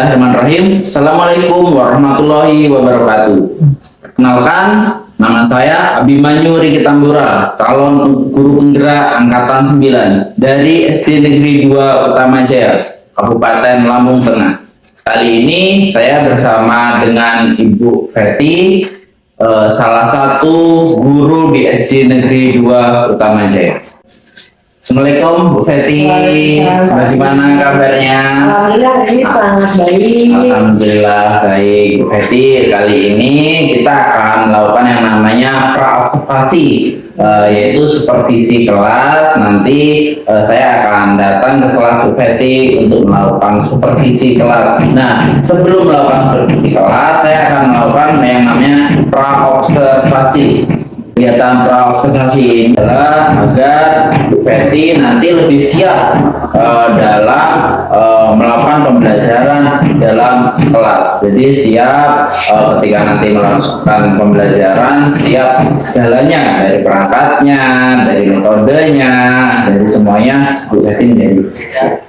Bismillahirrahmanirrahim. Assalamualaikum warahmatullahi wabarakatuh. Kenalkan, nama saya Abimanyu Riki Tambora, calon guru penggerak angkatan 9 dari SD Negeri 2 Utama Jaya, Kabupaten Lampung Tengah. Kali ini saya bersama dengan Ibu Fety, salah satu guru di SD Negeri 2 Utama Jaya. Assalamualaikum Bu Fety, bagaimana kabarnya? Alhamdulillah ini sangat baik. Alhamdulillah baik Bu Fety. Kali ini kita akan melakukan yang namanya pra-observasi, yaitu supervisi kelas. Nanti saya akan datang ke kelas Bu Fety untuk melakukan supervisi kelas. Nah, sebelum melakukan supervisi kelas, saya akan melakukan yang namanya pra-observasi. Kegiatan pra-observasi ini adalah agar Bu Fety nanti lebih siap dalam melakukan pembelajaran dalam kelas. Jadi siap ketika nanti melakukan pembelajaran, siap segalanya, dari perangkatnya, dari metodenya, dari semuanya Bu Fety menjadi siap.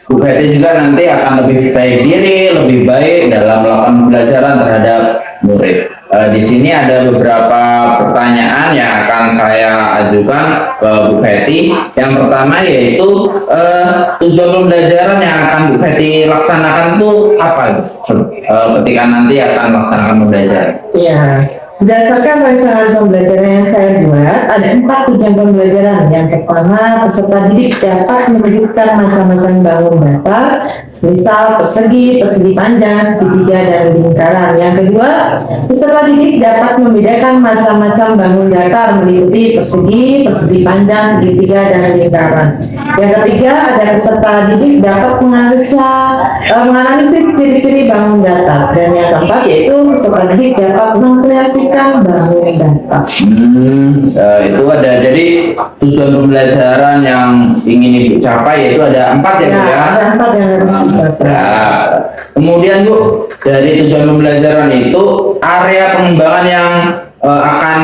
Bu Fety juga nanti akan lebih percaya diri, lebih baik dalam melakukan pembelajaran terhadap murid. Di sini ada beberapa pertanyaan yang akan saya ajukan ke Bu Fety. Yang pertama yaitu tujuan pembelajaran yang akan Bu Fety laksanakan itu apa? Ketika nanti akan melaksanakan pembelajaran. Ya, berdasarkan rancangan pembelajaran yang saya buat, ada 4 tujuan pembelajaran. Yang pertama, peserta didik dapat menunjukkan macam-macam bangun datar, misal persegi, persegi panjang, segitiga, dan lingkaran. Yang kedua, peserta didik dapat membedakan macam-macam bangun datar meliputi persegi, persegi panjang, segitiga, dan lingkaran. Yang ketiga, ada peserta didik dapat menganalisis ciri-ciri bangun datar. Dan yang keempat yaitu peserta didik dapat mengkreasikan bangun datar. Itu ada, jadi tujuan pembelajaran yang ingin Ibu capai yaitu ada 4 ya Bu ya? Ada 4 yang harus dicapai. Kemudian Bu, dari tujuan pembelajaran itu area pengembangan yang akan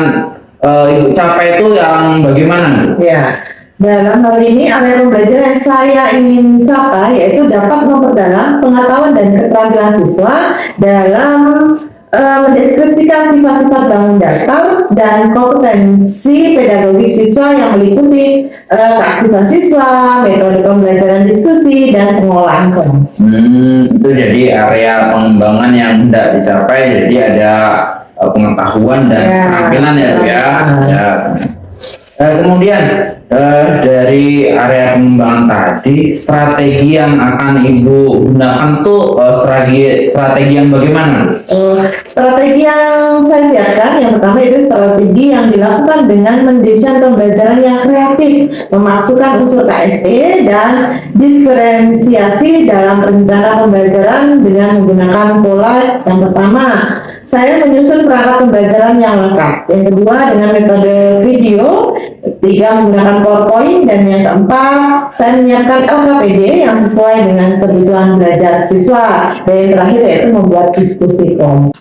Ibu capai itu yang bagaimana Bu? Ya, dalam hal ini area pembelajaran yang saya ingin capai yaitu dapat memperdalam pengetahuan dan keterampilan siswa dalam mendeskripsikan sifat-sifat bangun datar dan kompetensi pedagogik siswa yang meliputi keaktifan siswa, metode pembelajaran diskusi, dan pengolahan kelas. Itu jadi area pengembangan yang hendak dicapai, jadi ada pengetahuan dan keterampilan ya Bu ya. Kemudian dari area pengembangan tadi, strategi yang akan Ibu gunakan tuh strategi yang bagaimana? Strategi yang saya siapkan yang pertama itu strategi yang dilakukan dengan mendesain pembelajaran yang kreatif, memasukkan unsur KSE dan diferensiasi dalam rencana pembelajaran dengan menggunakan pola. Yang pertama, saya menyusun perangkat pembelajaran yang lengkap. Yang kedua, dengan metode video. Ketiga, menggunakan PowerPoint. Dan yang keempat, saya menyiapkan LKPD yang sesuai dengan kebutuhan belajar siswa. Dan yang terakhir yaitu membuat diskusi form.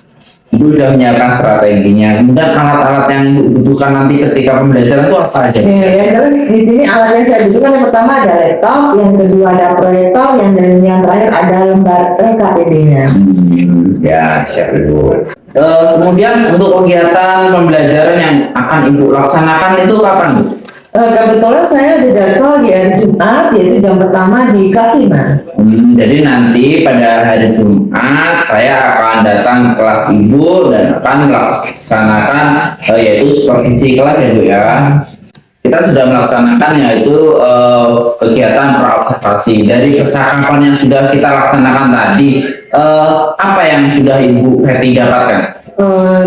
Ibu sudah menyiapkan strateginya. Kemudian alat-alat yang dibutuhkan nanti ketika pembelajaran itu apa aja? Yang terus di sini alat yang saya butuhkan yang pertama ada laptop, yang kedua ada proyektor, yang terakhir ada lembar LKPD-nya. Ya, siap Ibu. Kemudian untuk kegiatan pembelajaran yang akan Ibu laksanakan itu kapan Bu? Kebetulan saya ada jadwal di hari Jumat, yaitu jam pertama di kelas 5. Jadi nanti pada hari Jumat saya akan datang ke kelas Ibu dan akan melaksanakan yaitu supervisi kelas ya Bu ya. Kita sudah melaksanakan yaitu kegiatan pra-observasi. Dari percakapan yang sudah kita laksanakan tadi, apa yang sudah Ibu Fety dapatkan?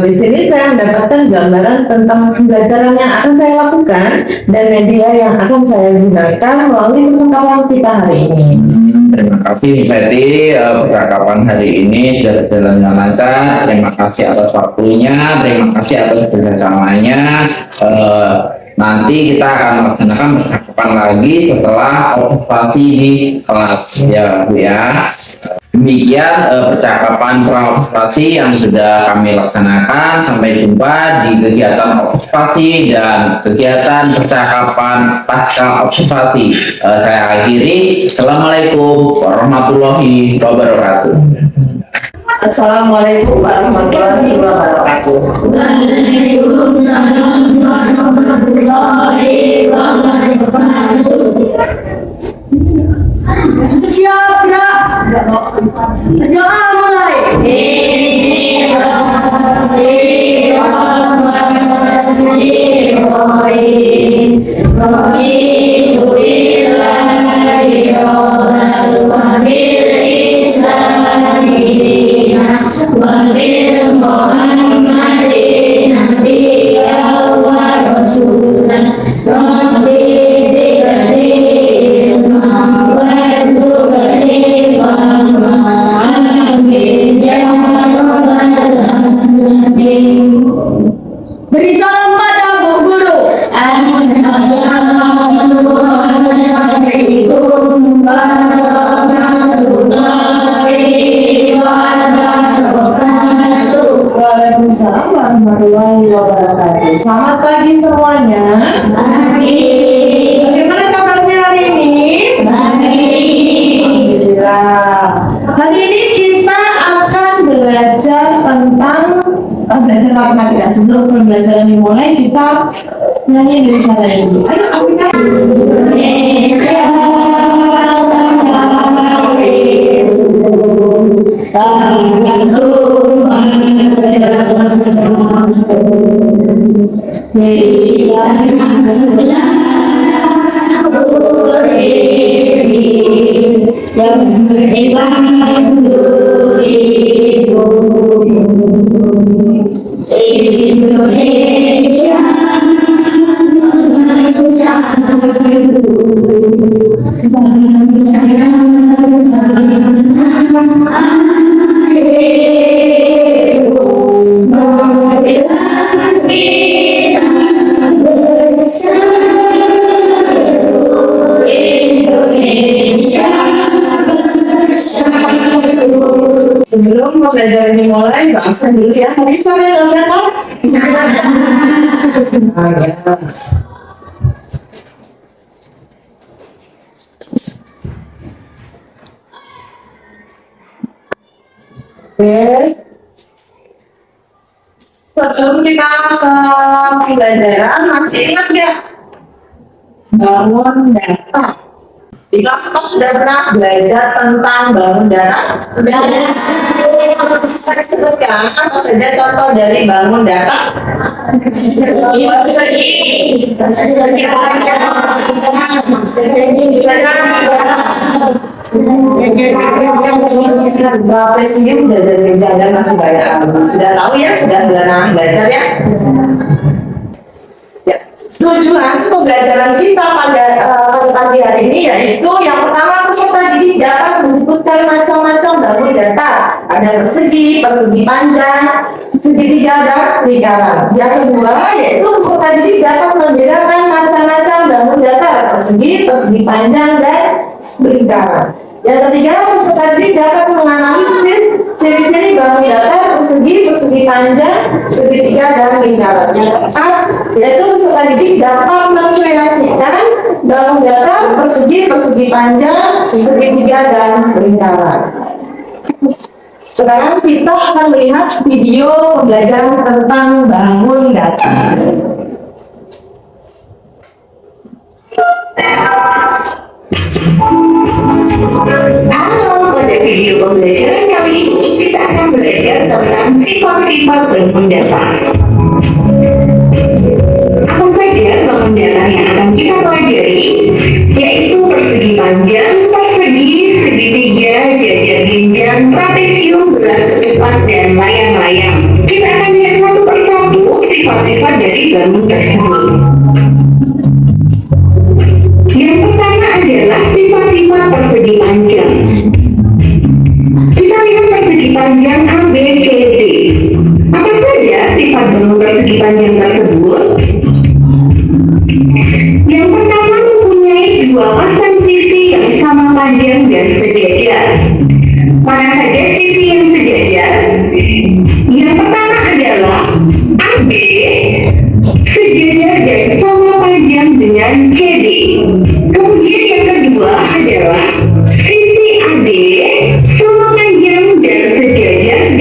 Di sini saya mendapatkan gambaran tentang pembelajaran yang akan saya lakukan dan media yang akan saya gunakan melalui percakapan kita hari ini. Terima kasih Bu Fety, percakapan hari ini sudah berjalan dengan lancar. Terima kasih atas waktunya, terima kasih atas kerjasamanya. Nanti kita akan melaksanakan percakapan lagi setelah observasi di kelas ya Bu ya. Demikian percakapan pra-observasi yang sudah kami laksanakan. Sampai jumpa di kegiatan observasi dan kegiatan percakapan pasca observasi. Saya akhiri. Assalamualaikum warahmatullahi wabarakatuh. Assalamualaikum warahmatullahi wabarakatuh. Waalaikumsalam warahmatullahi wabarakatuh. Siap, doa mulai. Beri salam pada Bu Guru. Assalamualaikum warahmatullahi wabarakatuh. Waalaikumsalam warahmatullahi wabarakatuh. Selamat pagi semuanya. Bagaimana kabarnya hari ini? Alhamdulillah. Hari ini kita akan belajar tentang belajar matematika. Sebelum pembelajaran dimulai, kita nyanyi Indonesia Raya dulu. Ayo, Afrika. Sebelum pembelajaran dimulai, bangsa dulu ya. Hari ini siapa yang nggak berangkat? Ah, ya. Oke. Sebelum kita ke pembelajaran, masih ingat nggak? Bangun data. Di kelas 4 sudah pernah belajar tentang bangun data? Saya sebutkan apa saja contoh dari bangun data? Presidium jajan masih banyak. Sudah tahu ya, sudah belajar ya. Tujuan pembelajaran kita pada pagi hari ini yaitu yang pertama, peserta didik dapat menyebutkan macam-macam bangun data. Ada persegi, persegi panjang, segitiga dan lingkaran. Yang kedua yaitu peserta didik dapat membedakan macam-macam bangun data, persegi, persegi panjang dan lingkaran. Yang ketiga, peserta didik dapat menganalisis ciri-ciri bangun data, persegi, persegi panjang, segitiga dan lingkaran. Yang keempat, yaitu peserta didik dapat mengkreasikan bangun data, persegi, persegi panjang, segitiga dan lingkaran. Sekarang kita akan melihat video pembelajaran tentang bangun data. Halo, pada video pembelajaran kali ini kita akan belajar tentang sifat-sifat bangun data. Apa saja bangun data yang akan kita pelajari? Yaitu persegi panjang, persegi, segitiga, jajar jenjang, trapesium, belah ketupat, dan layang-layang. Kita akan lihat satu persatu sifat-sifat dari bangun tersebut. Yang pertama adalah sifat-sifat persegi panjang. Kita lihat persegi panjang A, B, C, D. Apa saja sifat bangun persegi panjang tersebut? Yang pertama, mempunyai dua pasang sisi yang sama panjang dan sejajar. Mana saja sisi yang sejajar? Yang pertama adalah AB sejajar dan sama panjang dengan CD. Kemudian yang kedua adalah sisi AD sama panjang dan sejajar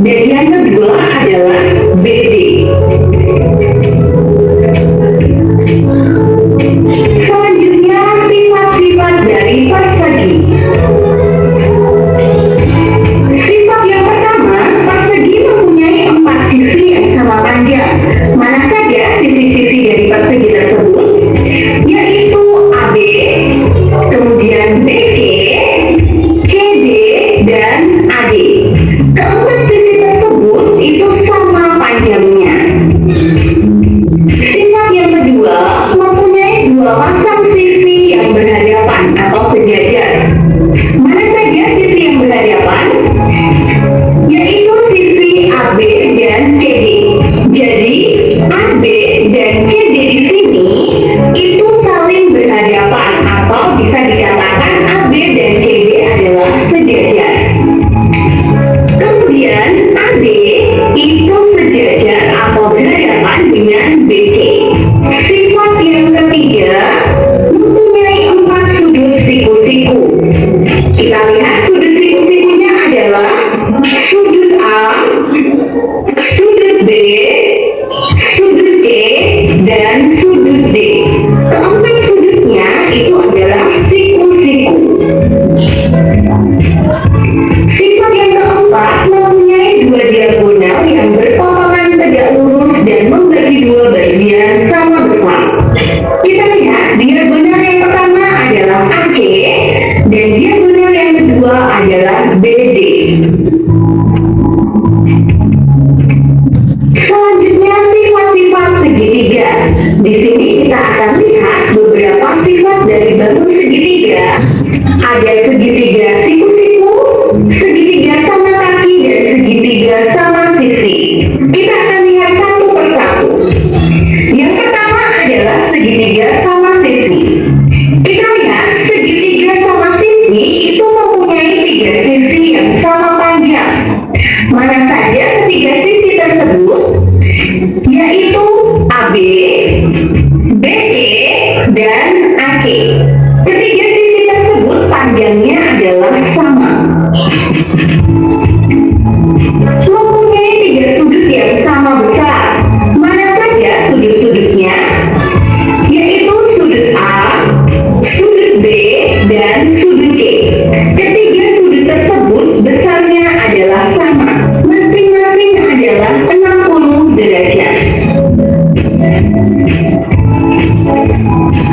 dan yang kedua adalah BD. Selanjutnya, sifat-sifat dari persegi. Sifat yang pertama, persegi mempunyai 4 sisi yang sama panjang. Mana saja sisi-sisi dari persegi tersebut? Yaitu AB, kemudian BC, CD, dan AD. Keempat sisi tersebut itu sama panjangnya. Sifat yang kedua, mempunyai 2 pasang sisi yang berhadapan atau sejajar. Mana saja sisi yang berhadapan? Yaitu sisi AB dan CD. Jadi, AB dan CD di sini itu saling berhadapan atau bisa dikatakan AB dan CD adalah sejajar. Kemudian AD itu sejajar atau berhadapan dengan BC. Sifat yang ketiga, mempunyai 4 sudut siku-siku. Kita lihat sudut siku-sikunya adalah sudut A, sudut B, sudut C, dan sudut D. Keempat sudutnya itu adalah siku-siku. Sifat yang keempat, mempunyai 2 diagonal yang berpotongan tegak lurus dan membagi 2 bagian sama besar. Kita lihat diagonal yang pertama adalah AC dan diagonal yang kedua adalah BD. Selanjutnya, sifat-sifat segitiga. Di sini kita akan lihat beberapa sifat dari bentuk segitiga. Ada segitiga siku-siku, segitiga sama kaki, dan segitiga sama sisi. Kita akan lihat satu persatu. Yang pertama adalah segitiga sama sisi. Kita lihat segitiga sama sisi itu mempunyai 3 sisi yang sama panjang. Mana saja ketiga sisi tersebut? Yaitu AB, BC, dan AC. Ketiga sisi tersebut panjangnya adalah sama. Mempunyai 3 sudut yang sama besar. Mana saja sudut-sudutnya? Yaitu sudut A, sudut B, dan sudut C. Ketiga sudut tersebut besarnya adalah sama. Masing-masing adalah 60 derajat.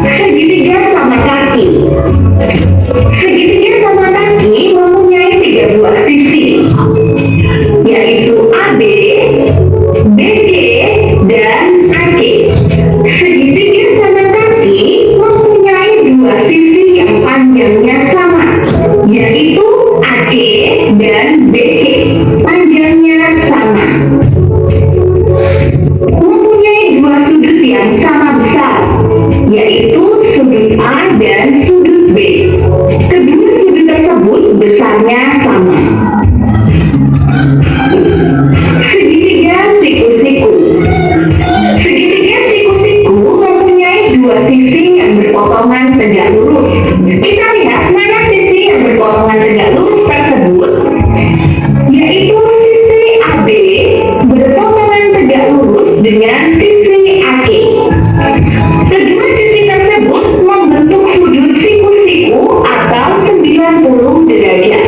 Segitiga sama kaki. Segitiga sama kaki mempunyai 3 buah sisi, yaitu AB, BC, dan AC. Segitiga sama kaki mempunyai 2 sisi yang panjangnya sama, yaitu AC dan BC. Panjangnya sama. Mempunyai 2 sudut yang sama besar, yaitu sudut A dan sudut B. Kedua sudut tersebut besarnya sama. Segitiga siku-siku. Segitiga siku-siku mempunyai 2 sisi yang berpotongan tegak lurus. Kita lihat mana sisi yang berpotongan tegak lurus tersebut, yaitu sisi AB berpotongan tegak lurus dengan sisi AC. Kedua sisi tersebut membentuk sudut siku-siku atau 90 derajat.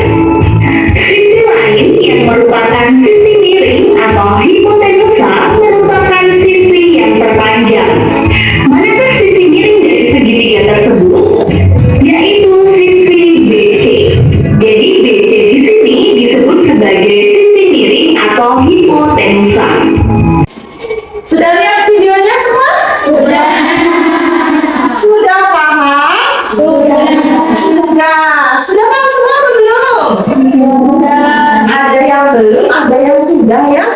Sisi lain yang merupakan sisi miring atau hipotenusa merupakan sisi yang terpanjang. Manakah sisi miring dari segitiga tersebut? Yaitu sisi BC. Jadi BC di sini disebut sebagai sisi miring atau hipotenusa. Sudah lihat videonya semua? Sudah. Sudah paham? Sudah. Sudah paham semua atau belum? Sudah. Ada yang belum, ada yang sudah ya.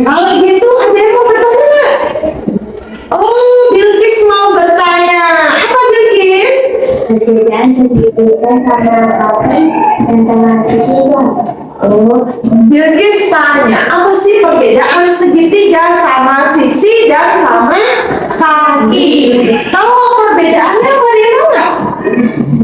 Kalau gitu, ada yang mau bertanya nggak? Oh, Bilkis mau bertanya. Apa Bilkis? Perbedaan segitiga sama kaki dan sama sisi itu apa? Oh, Bilkis tanya, apa sih perbedaan segitiga sama sisi dan sama kaki? Tahu perbedaannya, apa dia tahu nggak?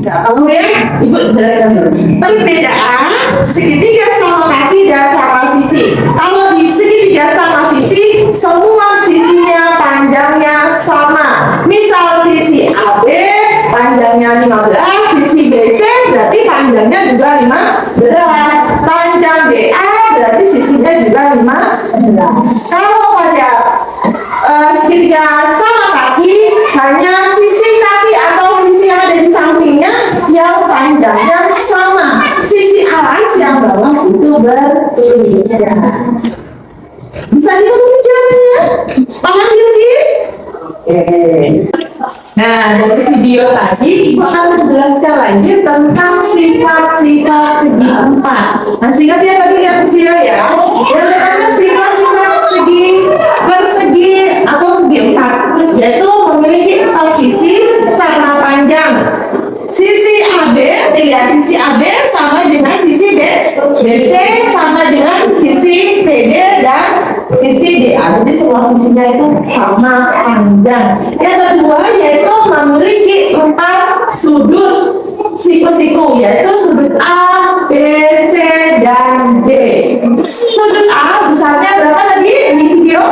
Nggak tahu ya, Ibu jelaskan dulu. Perbedaan segitiga sama kaki dan sama sisi. Kalau di segitiga sama sisi, semua sisinya panjangnya sama. Misal sisi AB panjangnya 15, sisi BC berarti panjangnya juga 15. Panjang BA berarti sisinya juga 15. Kalau pada segitiga sama kaki, hanya sisi kaki atau sisi yang ada di sampingnya yang panjangnya sama. Sisi alas yang bawah itu berbeda. Bisa dipenuhi jawabannya? Paham Yudis? Oke. Nah, dari video tadi Ibu akan menjelaskan lagi tentang sifat-sifat segi empat. Nah, singkat ya tadi lihat video ya. Yang pertama sifat-sifat segi persegi atau segi empat, yaitu memiliki 4 sisi sama panjang. Sisi AB, lihat sisi AB sama dengan sisi BC sama dengan sisi CD dan sisi DA. Jadi semua sisinya itu sama panjang. Yang kedua yaitu memiliki 4 sudut siku-siku, yaitu sudut A, B, C, dan D. Sudut A besarnya berapa tadi di video?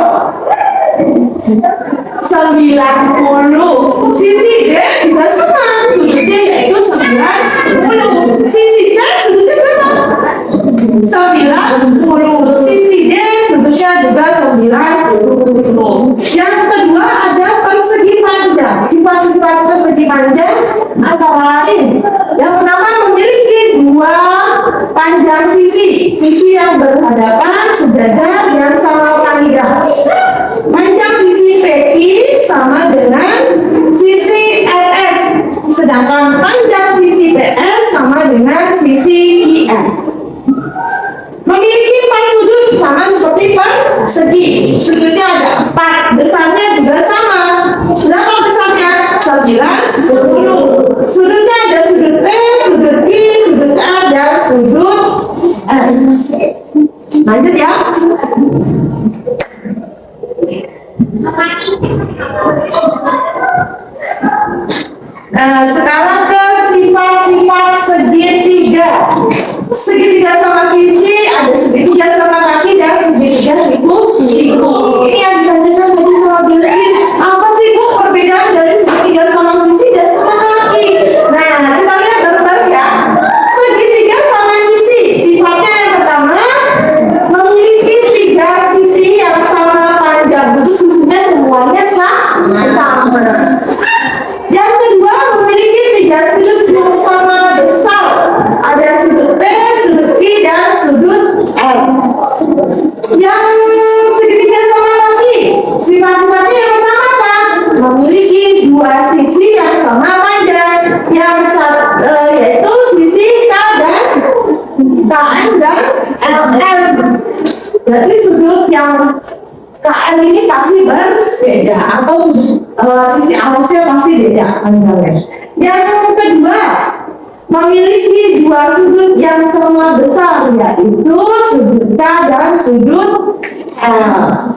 90. Sisi D juga sama, sudutnya yaitu 90. Sisi C sudutnya berapa? 90. Sisi D sudutnya juga 90. Yang kedua ada persegi panjang. Sifat-sifat persegi panjang antara lain yang pertama memiliki 2 panjang sisi yang berhadapan sejajar dan sama panjang. Panjang sisi PQ sama dengan sisi RS, sedangkan panjang sisi PS sama dengan sisi IN. Memiliki 4 sudut sama seperti persegi. Sudutnya ada 4, besarnya juga sama. Berapa besarnya? 90. Sudutnya ada sudut P, sudut I, sudut A, dan sudut S. Lanjut ya. Sekarang ke sifat-sifat segitiga. Segitiga sama sisi, ada segitiga sama kaki, dan segitiga siku. Ini yang ditanyakan tadi sama Bilqis. Apa sih Bu perbedaan dari segitiga sama sisi dan sama kaki? Nah, kita lihat bareng-bareng ya. Segitiga sama sisi, sifatnya yang pertama memiliki 3 sisi yang sama panjang. Jadi sisinya semuanya sama. Yang kedua memiliki 3 sudut yang sama besar. Ada sudut P, sudut Q, dan sudut L. Yang segitiga sama kaki, sifat-sifatnya yang pertama apa? Memiliki 2 sisi yang sama panjang. Yaitu sisi K dan KM dan LM. Jadi sudut yang KM ini pasti berbeda atau sisi alasnya pasti beda panjangnya. Yang kedua memiliki 2 sudut yang sama besar, yaitu sudut K dan sudut L.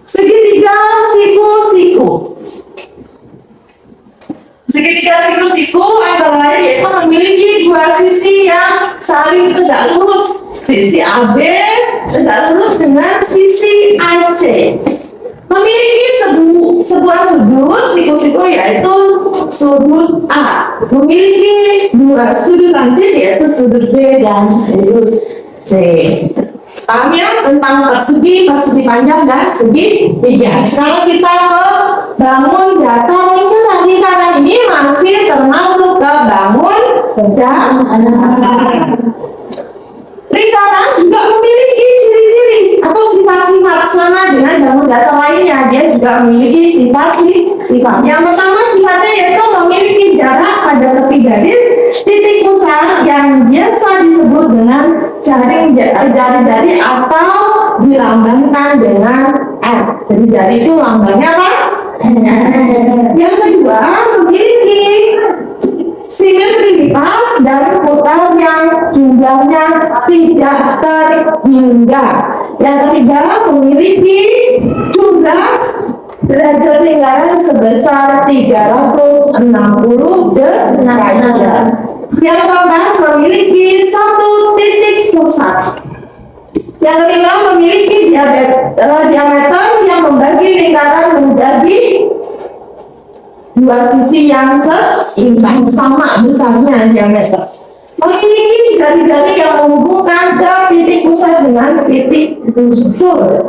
Segitiga siku-siku. Segitiga siku-siku antara lain yaitu memiliki 2 sisi yang saling tegak lurus. Sisi AB tegak lurus dengan sisi AC. Memiliki sebuah sudut siku-siku yaitu sudut A. Memiliki 2 sudut lancip yaitu sudut B dan sudut C. Paham ya tentang persegi panjang dan segitiga. Sekarang kita ke bangun data lingkaran. Lingkaran ini masih termasuk ke bangun data. Lingkaran juga memiliki ciri-ciri atau sifat-sifat sama dengan bangun data lainnya. Dia juga memiliki sifat. Yang pertama sifatnya yaitu memiliki jarak pada tepi garis titik pusat yang biasa disebut dengan jari-jari atau dilambangkan dengan R. Jadi jari itu lambangnya apa? Yang kedua memiliki simetri lipat dan putar yang jumlahnya tidak terhingga. Yang ketiga memiliki jumlah derajat lingkaran sebesar 360 derajat. Yang keempat memiliki satu titik pusat. Yang kelima memiliki diameter yang membagi lingkaran menjadi dua sisi yang seimbang, sama besarnya diameter. Memiliki jari-jari yang menghubungkan ke titik pusat dengan titik busur.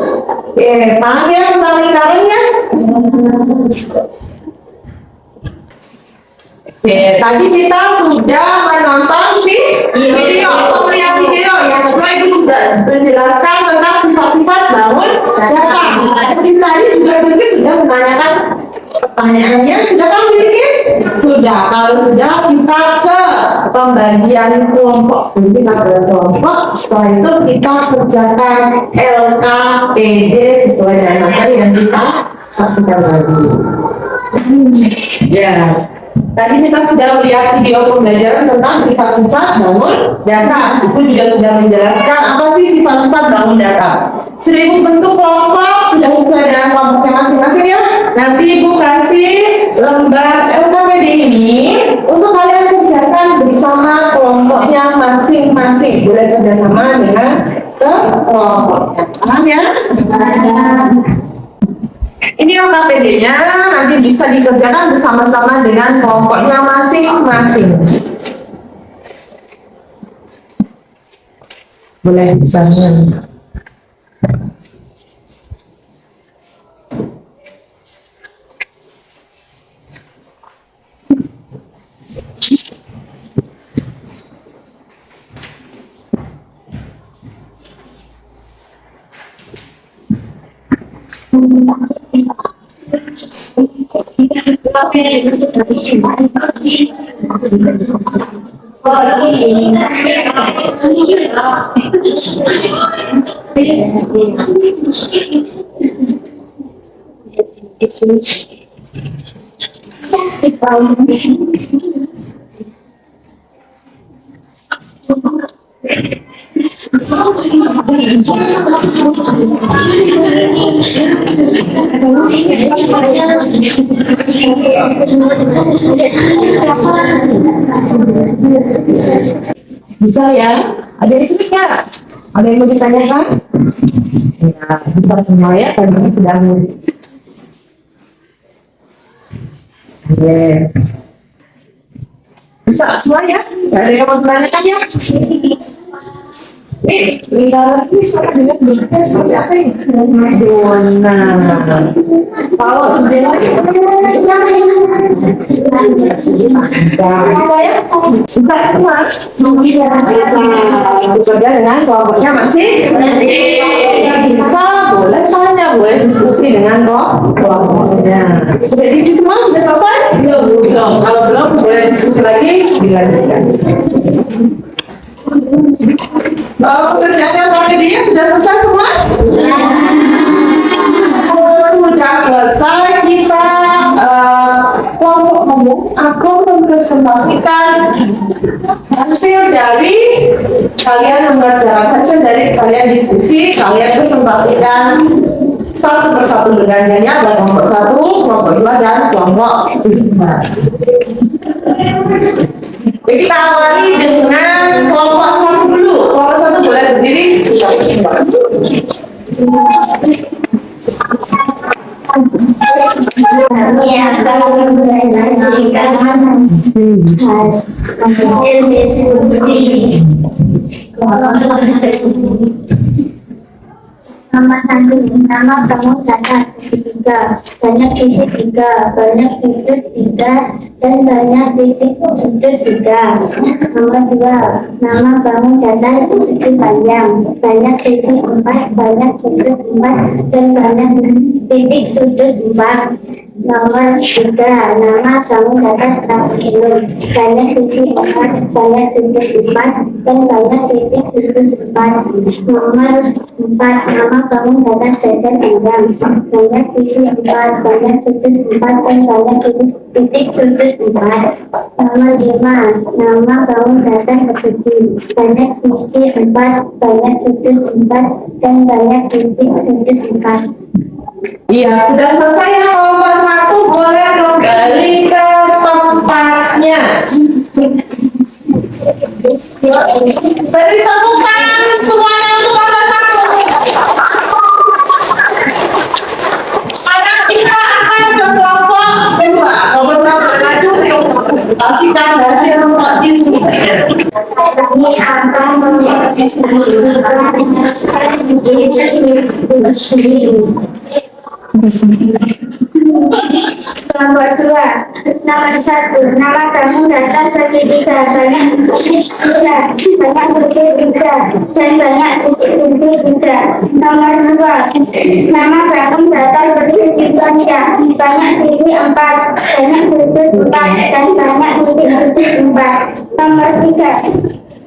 Oke, panggil tentang lingkarannya. Oke, tadi kita sudah menonton video atau melihat video. Yang kedua ibu sudah menjelaskan tentang sifat-sifat bangun data. Tadi juga Bilkis sudah menanyakan pertanyaannya. Sudah kan Bilkis? Sudah. Kalau sudah kita ke pembagian kelompok. Kita berkelompok. Setelah itu kita kerjakan LKPD sesuai dengan materi yang kita saksikan tadi. Ya. Tadi kita sudah melihat video pembelajaran tentang sifat-sifat bangun data. Ibu juga sudah menjelaskan apa sih sifat-sifat bangun data. Sudah ibu bentuk kelompok, sudah sesuai dengan kelompoknya masing-masing ya. Nanti ibu kasih lembar LKPD ini untuk kalian kerjakan bersama kelompoknya masing-masing. Boleh kerjasama dengan kelompoknya. Paham ya? Ini LKPD-nya nanti bisa dikerjakan bersama-sama dengan kelompoknya masing-masing. Boleh dibangun. Bisa ya? Ada yang sedikit nggak? Ada yang mau ditanyakan? Ya, bisa semua ya, tadi sudah mulai. Bisa semua ya? Nggak ada yang mau ditanyakan ya? Lingkaran ini sama dengan bentuknya seperti apa ini? Dona. Kalau tidak saya bisa semua. Bekerja dengan kelompoknya masih bisa, boleh tanya, boleh diskusi dengan kelompoknya. Sudah diskusi semua? Sudah selesai? Belum. Kalau belum, boleh diskusi lagi, dilanjutkan. Pekerjaan LKPD-nya sudah selesai semua? Sudah selesai, kita kelompok ngomong, aku mempresentasikan hasil dari kalian mengerjakan, hasil dari kalian diskusi, kalian presentasikan satu persatu dengan nyanyi. Ada kelompok 1, kelompok 2, dan kelompok 3. Jadi kita awali dengan kelompok 1 dulu. Kelompok 1 boleh berdiri. Kami akan mempresentasikan hasil diskusi. Nama kamu data tiga, banyak sisi tiga, banyak sudut tiga, dan banyak titik sudut tiga. Nomor 2, nama kamu data sisi panjang, banyak sisi 4, banyak sudut 4, dan banyak titik sudut 4. Nomor 3, nama kamu data terakhir, banyak sisi 4, banyak sudut 4, dan banyak titik sudut 4. Nomor 4, nama kamu data jajar panjang, banyak sisi 4, banyak sudut 4, dan banyak titik sudut 4. Nomor 5, nama kamu data persegi, banyak sisi 4, banyak sudut 4, dan banyak titik sudut 4. Iya, sudah selesai ya kelompok 1, boleh kembali ke tempatnya. Beri tepuk tangan semuanya untuk kelompok 1. Sekarang kita akan ke kelompok 2. Kelompok 2 berlanjut presentasikan hasil untuk diskusi. Kami akan Nomor 2, nomor 1, nama kamu datang segitiga, banyak titik tiga, banyak titik tiga, dan banyak titik titik tiga. Nomor 2, nama kamu datang segitiga, banyak titik 4, banyak titik 4, dan banyak titik titik 4. Nomor 3,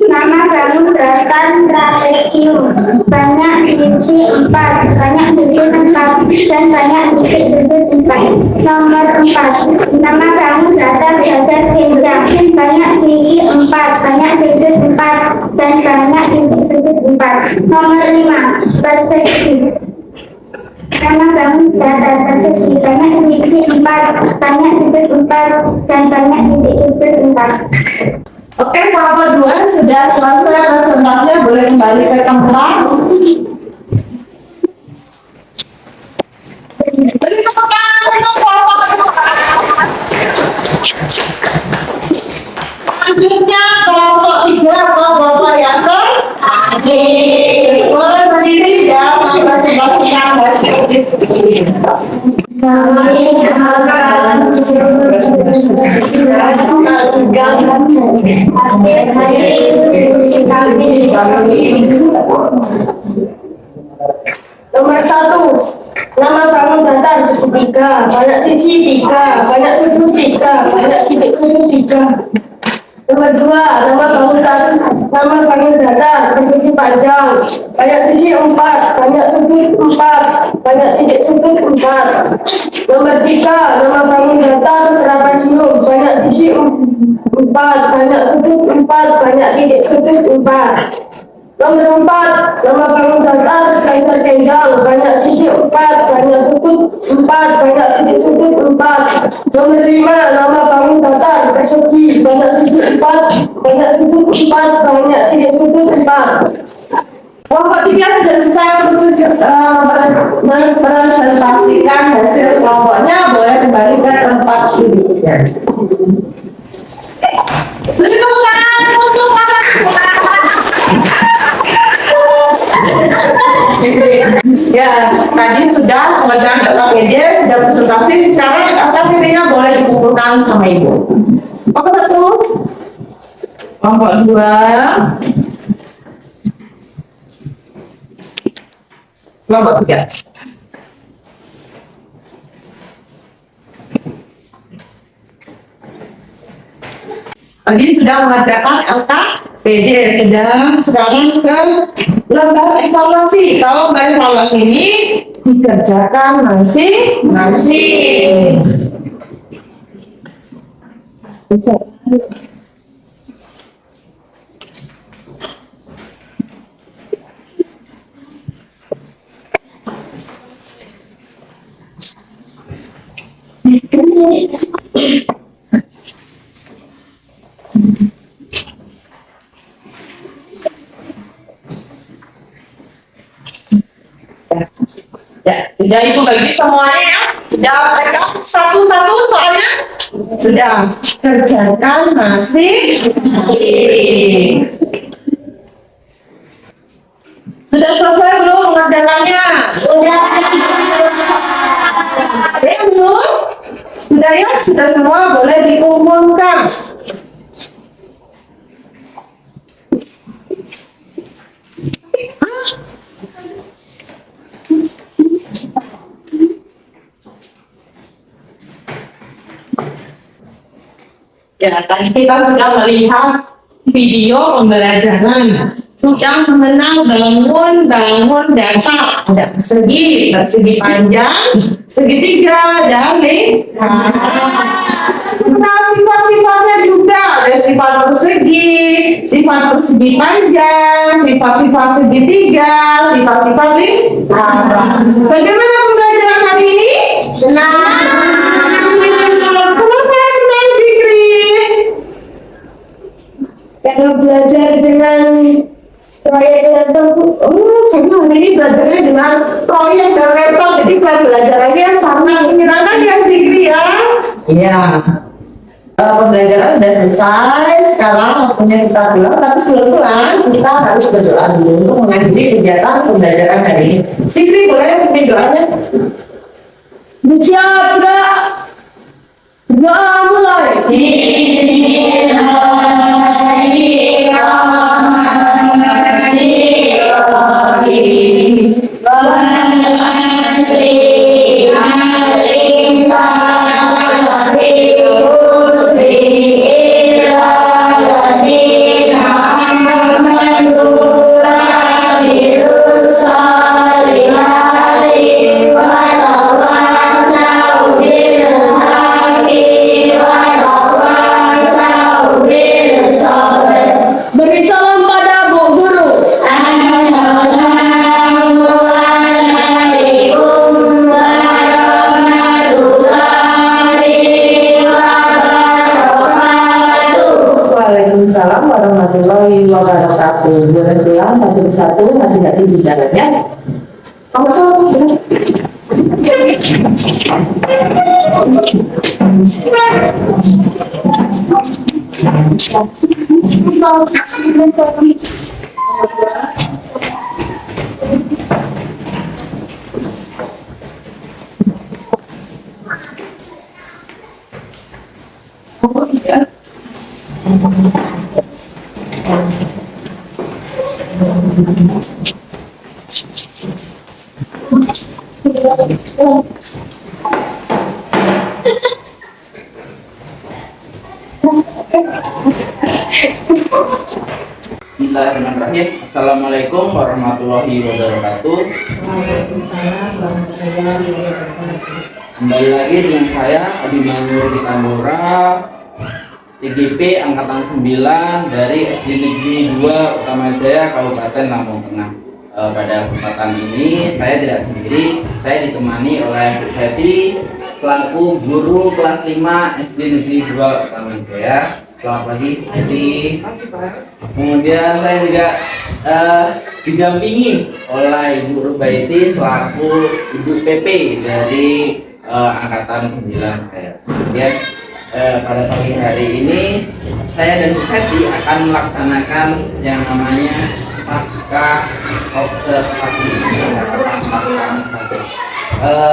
nama kamu datang trapesium, banyak sisi 4, banyak titik 4, dan banyak titik 4. Nomor 4, nama kamu datang jajar pinjam, banyak sisi 4, banyak sisi 4, dan banyak titik 4. Nomor 5, persegi. Nama kamu datang persegi, banyak sisi 4, banyak titik 4, dan banyak titik 4. Oke, kelompok 2 sudah selesai presentasinya, boleh kembali ke tempat. Beri tepuk tangan untuk kelompok 2. Selanjutnya kelompok 3 atau kelompok yang terakhir. Boleh berdiri dan mempresentasikan hasil diskusi. Kami akan Nomor 1, nama kamu datang segitiga, banyak sisi 3, banyak sudut 3, banyak titik sudut 3. Nomor 2, nama kamu datang persegi panjang, banyak sisi 4, banyak sudut 4, banyak titik sudut 4. Nomor 3, nama kamu datang trapesium, banyak sisi 4, banyak sudut 4, banyak titik sudut 4. Nomor 4, nama kamu datang cair tenggang, banyak sisi 4, banyak sudut 4, banyak titik sudut 4. Nomor 5, nama kamu datang persegi, banyak sisi 4, banyak sudut 4, banyak titik sudut 4. Kelompok 3 sudah selesai mempresentasikan hasil kelompoknya, boleh kembali ke tempat duduknya. Beri tepuk tangan untuk ya, tadi sudah pemegang media sudah presentasi, sekarang media boleh dikumpulkan sama ibu. Kelompok 1, kelompok 2, kelompok 3. Tadi sudah mengerjakan LKPD, sekarang ke lembar evaluasi. Kalau lembar evaluasi ini dikerjakan masing-masing. Ya, sudah ibu bagi semuanya ya. Sudah pegang satu-satu soalnya. Sudah kerjakan masing-masing. Sudah selesai belum mengerjakannya? Sudah. Belum? Sudah ya, sudah semua boleh dikumpulkan. Ya, tadi kita sudah melihat video pembelajaran, sudah mengenal bangun datar, ada persegi panjang, segitiga, dan lingkar. Nah, sifat-sifatnya juga ada sifat persegi panjang, sifat-sifat segitiga, sifat-sifat lingkar. Bagaimana pembelajaran hari ini? Kenapa senang Fikri? Karena belajar dengan proyek laptop, Bu. Oh, karena hari ini belajarnya dengan proyek dan laptop, jadi pelajarannya sangat menyenangkan ya Fikri ya? Iya. Pembelajaran sudah selesai, sekarang waktunya kita pulang, tapi sebelum pulang kita harus berdoa dulu untuk mengakhiri kegiatan pembelajaran hari ini. Fikri boleh pimpin doanya? Bersiap, gerak. Doa mulai. Beri salam pada Bu Guru. Waalaikumsalam warahmatullahi wabarakatuh. Boleh pulang satu-satu, hati-hati di jalannya. Kamu salam. Bismillahirrahmanirrahim. Assalamualaikum warahmatullahi wabarakatuh. Waalaikumsalam warahmatullahi wabarakatuh. Kembali lagi dengan saya Abimanyu Tambora, CGP Angkatan 9 dari SD Negeri 2 Utama Jaya, Kabupaten Lampung Tengah. Pada kesempatan ini saya tidak sendiri, saya ditemani oleh Bu Feti selaku guru kelas 5 SD Negeri 2 Utama Jaya. Selamat pagi, Bu Feti. Kemudian saya juga didampingi oleh Ibu Rubaiti selaku Ibu PP dari Angkatan 9 saya. Kemudian pada pagi hari ini saya dan Bu Feti akan melaksanakan yang namanya pasca observasi.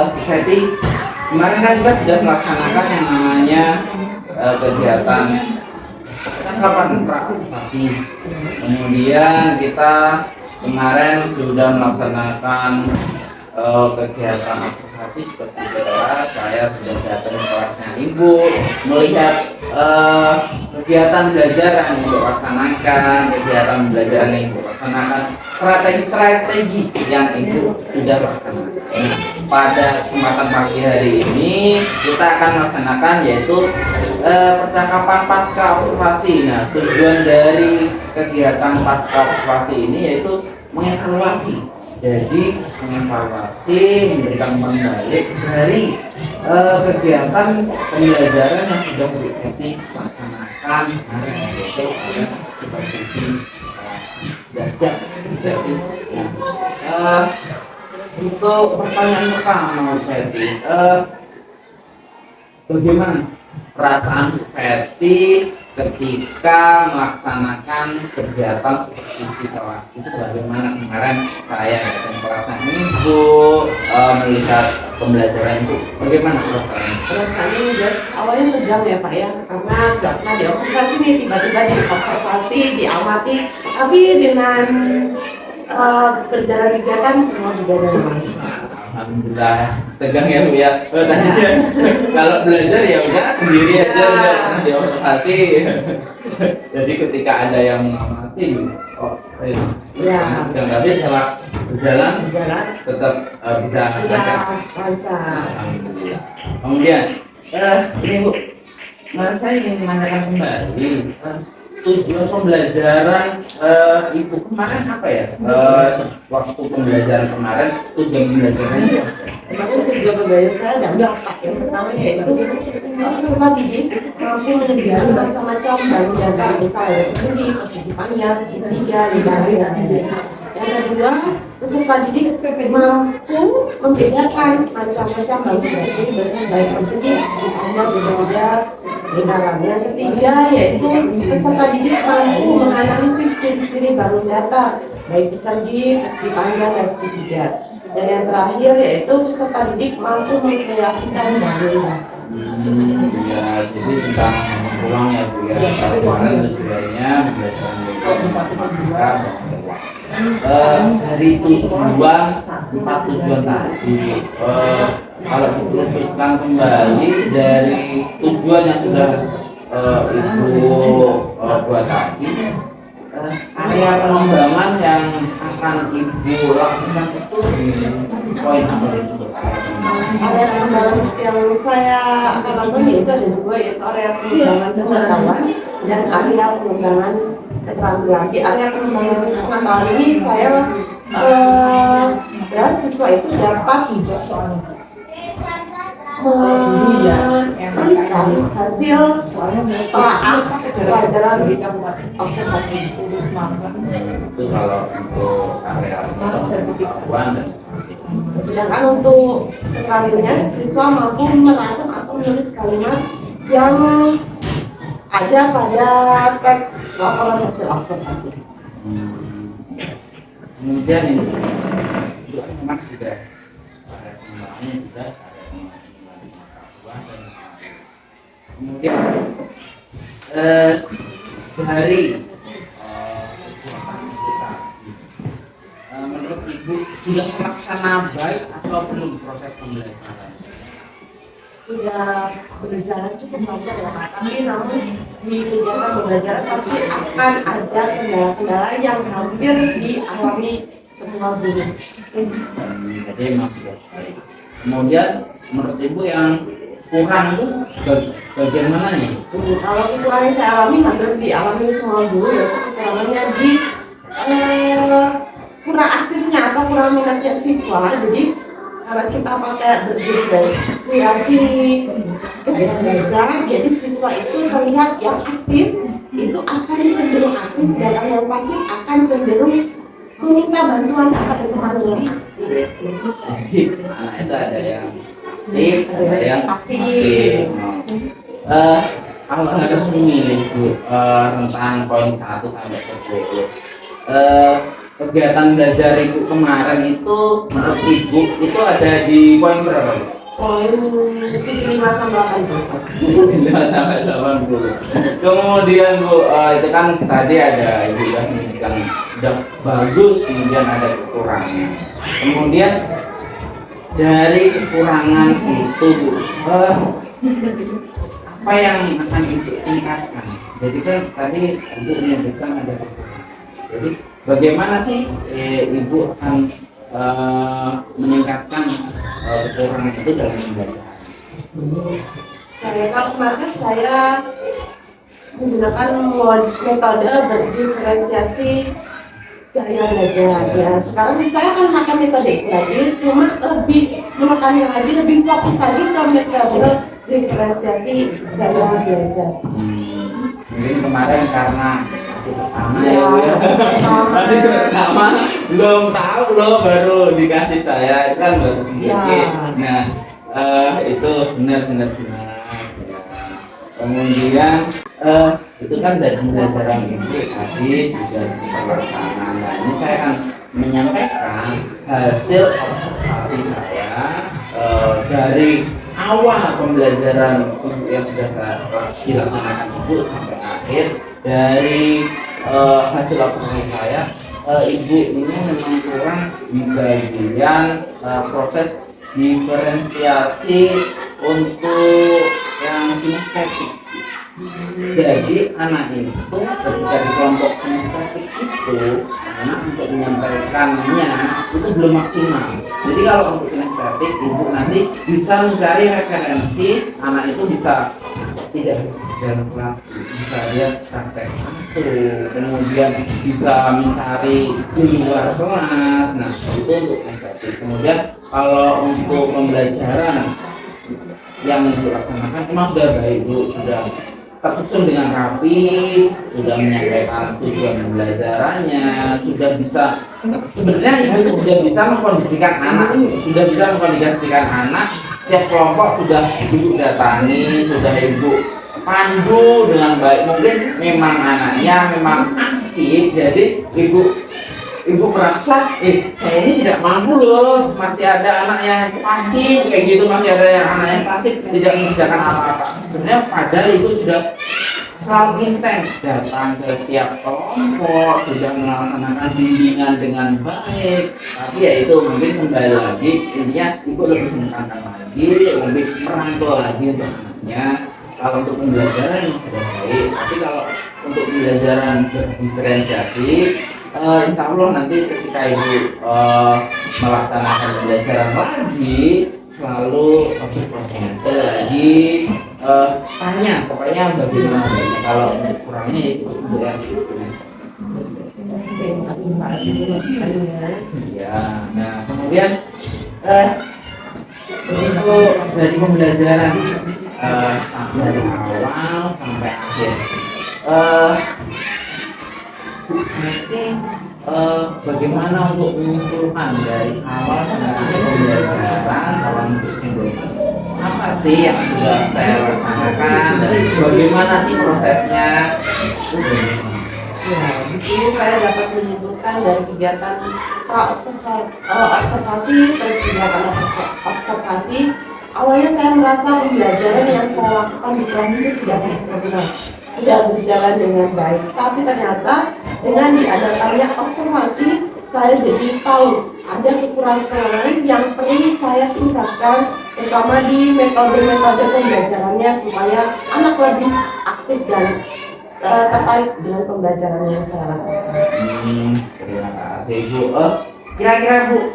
Bu Feti, kemarin kan kita sudah melaksanakan yang namanya kegiatan tangkapan praokupasi. Kemudian kita kemarin sudah melaksanakan kegiatan observasi seperti saya sudah datang ke kelasnya Ibu, melihat kegiatan belajar yang Ibu laksanakan, kegiatan belajar yang Ibu laksanakan, strategi-strategi yang Ibu sudah laksanakan. Pada kesempatan pagi hari ini kita akan melaksanakan yaitu percakapan pasca observasi. Nah, tujuan dari kegiatan pasca observasi ini yaitu mengevaluasi. Jadi mengevaluasi, memberikan umpan balik dari kegiatan pembelajaran yang sudah Bu Feti laksanakan yaitu supervisi belajar. Nah, untuk pertanyaan pertama Bu Feti, bagaimana perasaan Bu Feti ketika melaksanakan kegiatan supervisi kelas? Itu bagaimana kemarin saya datang kelasnya Ibu, melihat pembelajaran itu, bagaimana perasaannya? Perasaannya jelas awalnya tegang ya Pak ya, karena nggak pernah diobservasi nih, tiba-tiba diobservasi, diamati, tapi dengan berjalan kegiatan semua sudah normal. Alhamdulillah, tegang ya Bu ya. Tadi kalau belajar ya udah sendiri aja, nggak pernah diobservasi. Jadi ketika ada yang mengamati, Ya. tapi setelah berjalan tetap bisa Sudah lancar. lancar. Alhamdulillah. Kemudian ini Bu, saya ingin menanyakan kembali tujuan pembelajaran Ibu kemarin apa ya? Waktu pembelajaran kemarin tujuan pembelajarannya Kemarin tiga pembelajaran saya ada empat. Yang pertama yaitu peserta didik mampu mengendalikan macam-macam bahan dasar besar dari segi persegi panjang, segitiga, lingkaran, dan lain-lain. Yang kedua, peserta didik mampu membedakan macam-macam bahan dasar baik persegi panjang, segitiga, lingkaran. Yang ketiga yaitu peserta didik mampu menganalisis ciri-ciri bangun datar baik persegi panjang, dan segitiga. Dan yang terakhir yaitu peserta didik mampu mengkreasikan bangunan. Ya, jadi tentang ulang ya Bu ya. Kemarin tujuannya belajar dari empat tujuan tadi. Kalau dirumuskan kembali dari tujuan yang sudah Ibu buat tadi, area pengembangan yang akan Ibu lakukan itu di poin apa itu? Area pengembangan yang saya akan lakukan yaitu ada dua, yaitu area pengembangan pengetahuan dan area pengembangan keterampilan. Di area pengembangan pengetahuan ini saya berharap siswa itu dapat menuliskan hasil telaah pelajaran observasi. Itu kalau untuk area pengetahuan dan Sedangkan untuk keterampilannya, siswa mampu merangkum atau menulis kalimat yang ada pada teks laporan hasil observasi. Kemudian ini juga memang juga area pengembangannya juga area pengetahuan dan kemudian dari menurut Ibu sudah terlaksana baik atau belum proses pembelajaran? Sudah berjalan cukup lancar ya Pak, tapi namun di kegiatan pembelajaran pasti akan ada kendala-kendala yang hampir dialami semua guru. Jadi memang sudah baik. Kemudian menurut Ibu yang kurang itu bagian mana nih? Kalau kekurangan yang saya alami hampir dialami semua guru, yaitu kekurangannya di kurang aktifnya atau kurang minatnya siswa. Jadi karena kita pakai berdiferensiasi gaya belajar, jadi siswa itu terlihat yang aktif itu akan cenderung aktif, sedangkan yang pasif akan cenderung meminta bantuan kepada temannya. Jadi anak itu ada yang aktif, ada yang pasif. Kalau harus memilih Bu tentang poin 1 sampai 10, kegiatan belajar Ibu kemarin itu menurut Ibu itu ada di poin berapa Bu? Poin 5 sampai 5 sampai 80. Kemudian Bu, itu kan tadi ada Ibu sudah menyebutkan sudah bagus, kemudian ada kekurangan. Kemudian dari kekurangan itu Bu, apa yang akan Ibu tingkatkan? Jadi kan tadi Ibu menyebutkan ada kekurangan. Jadi bagaimana sih Ibu akan meningkatkan kekurangan itu dalam pembelajaran? Kalau kemarin saya menggunakan metode berdiferensiasi gaya belajar. Ya, sekarang saya akan pakai metode itu lagi, cuma lebih menekannya lagi, lebih fokus lagi ke metode diferensiasi gaya belajar. Mungkin kemarin karena masih pertama Ya, ya Bu ya. pertama. Masih pertama, belum tahu loh, baru dikasih saya, itu kan baru sedikit. Ya. Nah, itu benar-benar gimana? Kemudian itu kan dari pembelajaran Ibu tadi sudah terlaksana. Nah, ini saya akan menyampaikan hasil observasi saya dari awal pembelajaran yang sudah saya dilaksanakan Ibu sampai akhir. Dari hasil observasi saya, Ibu ini memang kurang di bagian proses diferensiasi untuk yang kinestetik. Jadi anak itu ketika di kelompok kinestetik itu anak untuk menyampaikannya itu belum maksimal. Jadi kalau untuk kinestetik Ibu nanti bisa mencari referensi, anak itu bisa tidak dalam kelas, bisa lihat praktek langsung, kemudian bisa mencari di luar kelas. Nah itu untuk kinestetik. Kemudian kalau untuk pembelajaran yang dilaksanakan memang sudah baik Bu, sudah tersusun dengan rapi, sudah menyampaikan tujuan pembelajarannya, sudah bisa sebenarnya ibu itu sudah bisa mengkondisikan anak, sudah bisa mengkondisikan anak. Setiap kelompok sudah ibu datangi, sudah ibu pandu dengan baik. Mungkin memang anaknya memang aktif, jadi ibu merasa saya ini tidak mampu loh, masih ada anak yang pasif kayak gitu, masih ada yang anak yang pasif tidak mengerjakan apa-apa. Sebenarnya padahal ibu sudah selalu intens datang ke tiap kelompok, sudah melaksanakan bimbingan dengan baik. Tapi ya itu mungkin kembali lagi, intinya ibu lebih menekankan lagi, lebih merangkul lagi untuk anaknya. Kalau untuk pembelajaran sudah baik, tapi kalau untuk pembelajaran diferensiasi, insya Allah nanti ketika ibu melaksanakan pembelajaran lagi, selalu berkoordinasi lagi, tanya pokoknya bagaimana baiknya. Kalau kurangnya itu ya. Ya, nah kemudian untuk dari pembelajaran sampai dari awal sampai akhir, nanti bagaimana untuk menyimpulkan dari awal sampai akhir pembelajaran, kalau untuk simpulkan apa sih yang sudah saya laksanakan dan bagaimana sih prosesnya? Ya, di sini saya dapat menyimpulkan dari kegiatan observasi terus kegiatan observasi. Awalnya saya merasa pembelajaran yang saya lakukan di kelas itu sudah sempurna, sudah berjalan dengan baik. Tapi ternyata dengan diadakannya observasi, saya jadi tahu ada kekurangan yang perlu saya tingkatkan, terutama di metode-metode pembelajarannya supaya anak lebih aktif dan tertarik dengan pembelajaran yang saya lakukan. Terima kasih Bu. Kira-kira Bu,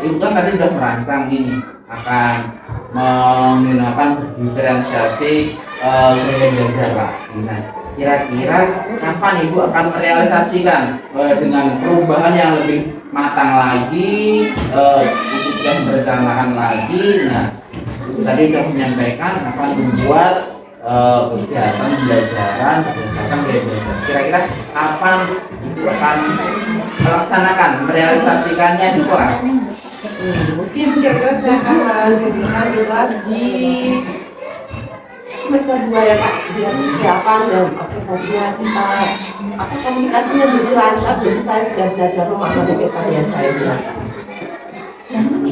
Ibu kan tadi sudah merancang ini akan menggunakan diferensiasi gaya belajar Pak. Nah, kira-kira kapan Ibu akan merealisasikan dengan perubahan yang lebih matang lagi, Ibu sudah merencanakan lagi. Nah, Ibu tadi sudah menyampaikan akan membuat kegiatan pembelajaran berdasarkan gaya belajar. Kira-kira kapan Ibu akan melaksanakan, merealisasikannya di kelas? Mungkin kira-kira saya akan merealisasikan di kelas di semester 2 ya Pak, biar persiapan dan observasinya kita komunikasinya lebih lancar, jadi saya sudah belajar memahami metode yang saya gunakan.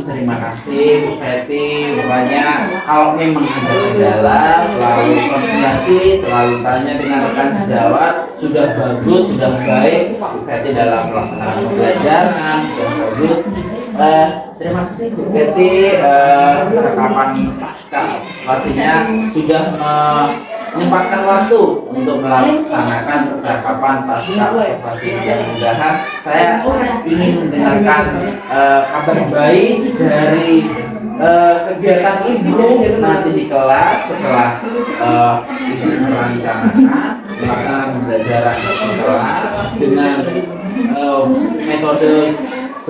Terima kasih Bu Feti. Pokoknya kalau memang ada kendala selalu koordinasi, selalu tanya dengan rekan sejawat. Sudah bagus, sudah baik Bu Feti dalam pelaksanaan pembelajaran, sudah bagus. Terima kasih Bu Feti, rekapan pasca pastinya sudah menyempatkan waktu untuk melaksanakan percakapan pasca observasi. Mudah-mudahan saya ingin mendengarkan kabar baik dari kegiatan Ibu nanti di kelas setelah Ibu merencanakan melaksanakan pembelajaran di kelas dengan metode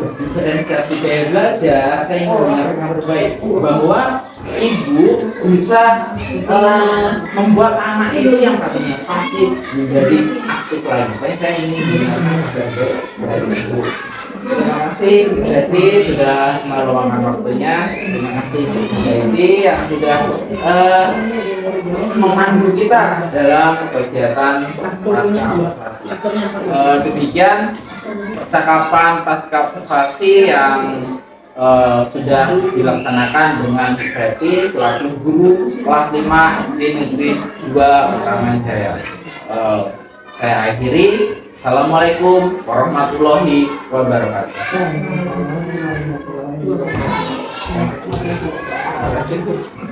diferensiasi gaya belajar. Saya ingin mendengarkan kabar baik bahwa Ibu bisa membuat anak itu yang tadinya pasif menjadi aktif lagi. Makanya saya ingin mendengarkan kabar baik dari Ibu. Terima kasih Bu Zaidi sudah meluangkan waktunya. Terima kasih Bu Zaidi yang sudah memandu kita dalam kegiatan pasca observasi. Demikian percakapan pasca observasi yang sudah dilaksanakan dengan Bu Feti selaku guru kelas 5 SD Negeri 2 Utama Jaya. Saya akhiri. Assalamualaikum warahmatullahi wabarakatuh. Terima kasih.